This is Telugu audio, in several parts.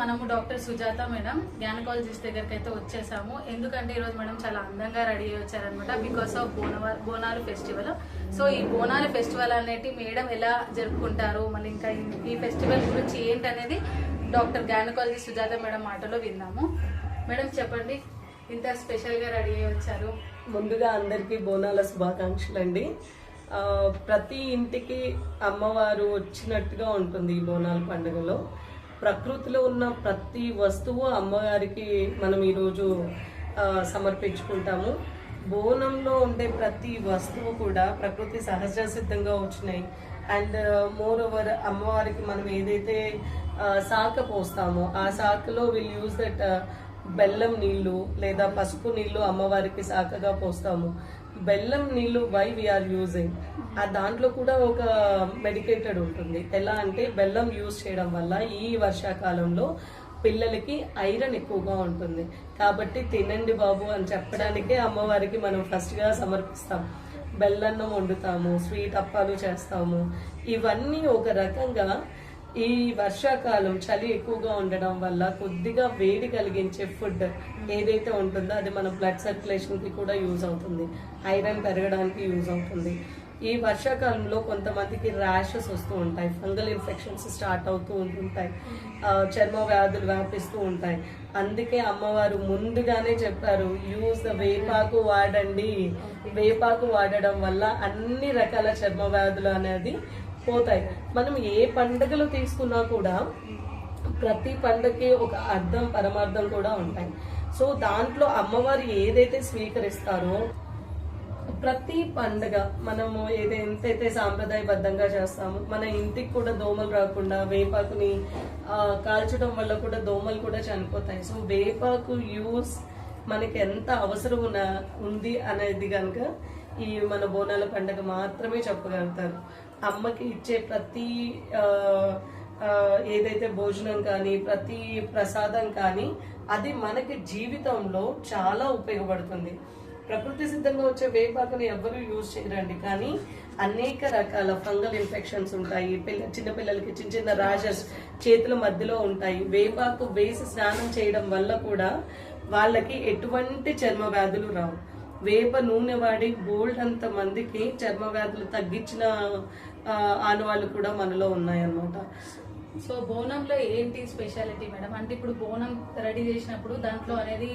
మనము డాక్టర్ సుజాత మేడం గైనకాలజిస్ట్ దగ్గరికి అయితే వచ్చేసాము. ఎందుకంటే ఈరోజు మేడం చాలా అందంగా రెడీ అయ్యి వచ్చారనమాట because of Bonalu festival. So ఈ బోనాలు ఫెస్టివల్ అనేది మేడం ఎలా జరుపుకుంటారు, మళ్ళీ ఇంకా ఈ ఫెస్టివల్ గురించి ఏంటనేది డాక్టర్ గైనకాలజిస్ట్ సుజాత మేడం మాటలో విన్నాము. మేడం చెప్పండి, ఇంత స్పెషల్గా రెడీ అయ్యి వచ్చారు. ముందుగా అందరికీ బోనాల శుభాకాంక్షలు అండి. ప్రతి ఇంటికి అమ్మవారు వచ్చినట్టుగా ఉంటుంది ఈ బోనాల పండుగలో. ప్రకృతిలో ఉన్న ప్రతి వస్తువు అమ్మవారికి మనం ఈరోజు సమర్పించుకుంటాము. బోనంలో ఉండే ప్రతి వస్తువు కూడా ప్రకృతి సహజ సిద్ధంగా వచ్చినాయి. అండ్ మోర్ ఓవర్ అమ్మవారికి మనం ఏదైతే శాఖ పోస్తామో ఆ శాఖలో విల్ యూజ్ దట్ బెల్లం నీళ్లు లేదా పసుపు నీళ్లు అమ్మవారికి శాఖగా పోస్తాము. బెల్లం నీళ్లు వై వీఆర్ యూజింగ్, ఆ దాంట్లో కూడా ఒక మెడికేటెడ్ ఉంటుంది. ఎలా అంటే బెల్లం యూజ్ చేయడం వల్ల ఈ వర్షాకాలంలో పిల్లలకి ఐరన్ ఎక్కువగా ఉంటుంది కాబట్టి తినండి బాబు అని చెప్పడానికే అమ్మవారికి మనం ఫస్ట్గా సమర్పిస్తాం. బెల్లన్నం వండుతాము, స్వీట్ అప్పాలు చేస్తాము. ఇవన్నీ ఒక రకంగా ఈ వర్షాకాలం చలి ఎక్కువగా ఉండడం వల్ల కొద్దిగా వేడి కలిగించే ఫుడ్ ఏదైతే ఉంటుందో అది మన బ్లడ్ సర్క్యులేషన్కి కూడా యూజ్ అవుతుంది, ఐరన్ పెరగడానికి యూజ్ అవుతుంది. ఈ వర్షాకాలంలో కొంతమందికి ర్యాషెస్ వస్తూ ఉంటాయి, ఫంగల్ ఇన్ఫెక్షన్స్ స్టార్ట్ అవుతూ ఉంటుంటాయి, చర్మ వ్యాధులు వ్యాపిస్తూ ఉంటాయి. అందుకే అమ్మవారు ముందుగానే చెప్పారు, యూజ్ ద వేపాకు వాడండి. వేపాకు వాడడం వల్ల అన్ని రకాల చర్మ వ్యాధులు అనేది పోతాయి. మనం ఏ పండుగలు తీసుకున్నా కూడా ప్రతి పండుగకి ఒక అర్థం పరమార్థం కూడా ఉంటాయి. సో దాంట్లో అమ్మవారు ఏదైతే స్వీకరిస్తారో ప్రతి పండుగ మనము ఎంతైతే సాంప్రదాయబద్ధంగా చేస్తామో మన ఇంటికి కూడా దోమలు రాకుండా వేపాకుని కాల్చడం వల్ల కూడా దోమలు కూడా చనిపోతాయి. సో వేపాకు యూస్ మనకి ఎంత అవసరం ఉంది అనేది కనుక ఈ మన బోనాల పండుగ మాత్రమే చెప్పగలుగుతారు. అమ్మకి ఇచ్చే ప్రతి ఏదైతే భోజనం కానీ ప్రతి ప్రసాదం కానీ అది మనకి జీవితంలో చాలా ఉపయోగపడుతుంది. ప్రకృతి సిద్ధంగా వచ్చే వేపాకుని ఎవరు యూజ్ చేయరండి, కానీ అనేక రకాల ఫంగల్ ఇన్ఫెక్షన్స్ ఉంటాయి. చిన్నపిల్లలకి చిన్న చిన్న ర్యాషెస్ చేతుల మధ్యలో ఉంటాయి. వేపాకు వేసి స్నానం చేయడం వల్ల కూడా వాళ్ళకి ఎటువంటి చర్మ వ్యాధులు రావు. వేప నూనె వాడి బోల్డ్ అంత మందికి చర్మ వ్యాధులు తగ్గించిన ఆనవాళ్ళు కూడా మనలో ఉన్నాయన్నమాట. సో బోనంలో ఏంటి స్పెషాలిటీ మేడం? అంటే ఇప్పుడు బోనం రెడీ చేసినప్పుడు దాంట్లో అనేది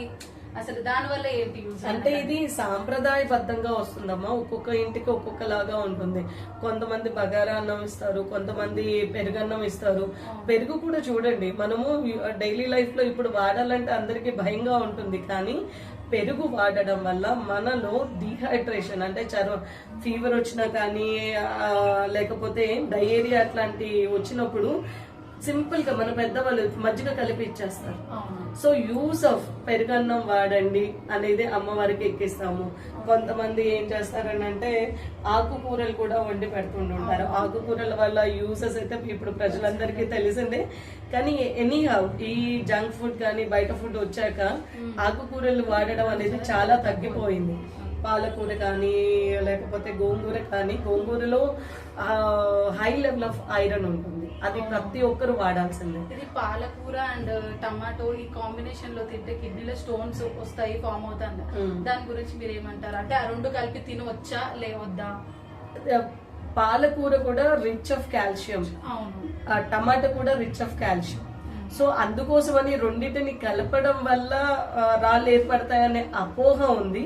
అసలు దాని వల్ల ఏంటి యూజ్? అంటే ఇది సాంప్రదాయబద్ధంగా వస్తుందమ్మా. ఒక్కొక్క ఇంటికి ఒక్కొక్కలాగా ఉంటుంది. కొంతమంది బగారా అన్నం ఇస్తారు, కొంతమంది పెరుగన్నం ఇస్తారు. పెరుగు కూడా చూడండి, మనము డైలీ లైఫ్ లో ఇప్పుడు వాడాలంటే అందరికి భయంగా ఉంటుంది, కానీ పెరుగు వాడడం వల్ల మనలో డీహైడ్రేషన్ అంటే ఫీవర్ వచ్చినా కానీ లేకపోతే డయేరియా అట్లాంటి వచ్చినప్పుడు సింపుల్ గా మన పెద్దవాళ్ళు మజ్జిగ కలిపి ఇచ్చేస్తారు. సో యూస్ ఆఫ్ పెరుగన్నం వాడండి అనేది అమ్మవారికి ఎక్కిస్తాము. కొంతమంది ఏం చేస్తారని అంటే ఆకుకూరలు కూడా వండి పెడుతుంటారు. ఆకుకూరల వల్ల యూసెస్ అయితే ఇప్పుడు ప్రజలందరికీ తెలిసిందే, కానీ ఎనీహౌ ఈ జంక్ ఫుడ్ కానీ బయట ఫుడ్ వచ్చాక ఆకుకూరలు వాడడం అనేది చాలా తగ్గిపోయింది. పాలకూర కానీ లేకపోతే గోంగూర కానీ, గోంగూరలో హై లెవెల్ ఆఫ్ ఐరన్ ఉంటుంది, అది ప్రతి ఒక్కరు వాడాల్సిందే. ఇది పాలకూర అండ్ టమాటో ఈ కాంబినేషన్ లో తింటే కిడ్నీలో స్టోన్స్ వస్తాయి, ఫామ్ అవుతుంది. దాని గురించి మీరు ఏమంటారు? అంటే ఆ రెండు కలిపి తినవచ్చా లేవద్దా? పాలకూర కూడా రిచ్ ఆఫ్ కాల్షియం, టమాటో కూడా రిచ్ ఆఫ్ కాల్షియం. సో అందుకోసమని రెండింటిని కలపడం వల్ల రాళ్ళు ఏర్పడతాయనే అపోహ ఉంది.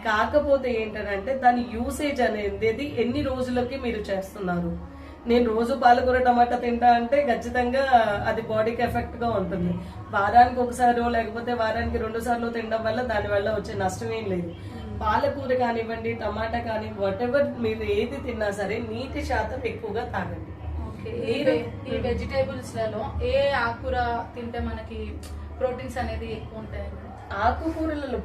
కాకపోతే ఏంటంటే దాని యూసేజ్ అనేది ఎన్ని రోజులకి మీరు చేస్తున్నారు. నేను రోజు పాలకూర టమాటా తింటా అంటే ఖచ్చితంగా అది బాడీకి ఎఫెక్ట్ గా ఉంటుంది. వారానికి ఒకసారి లేకపోతే వారానికి 2 సార్లు తినడం వల్ల దాని వల్ల వచ్చే నష్టం ఏం లేదు. పాలకూర కానివ్వండి, టమాటా కానీ వాట్ ఎవర్ మీరు ఏది తిన్నా సరే నీటి శాతం ఎక్కువగా తాగండి. ఈ వెజిటేబుల్స్ లలో ఏ ఆకుకూర తింటే మనకి ప్రోటీన్స్ అనేది ఎక్కువ ఉంటాయి? ఆకుకూరలలో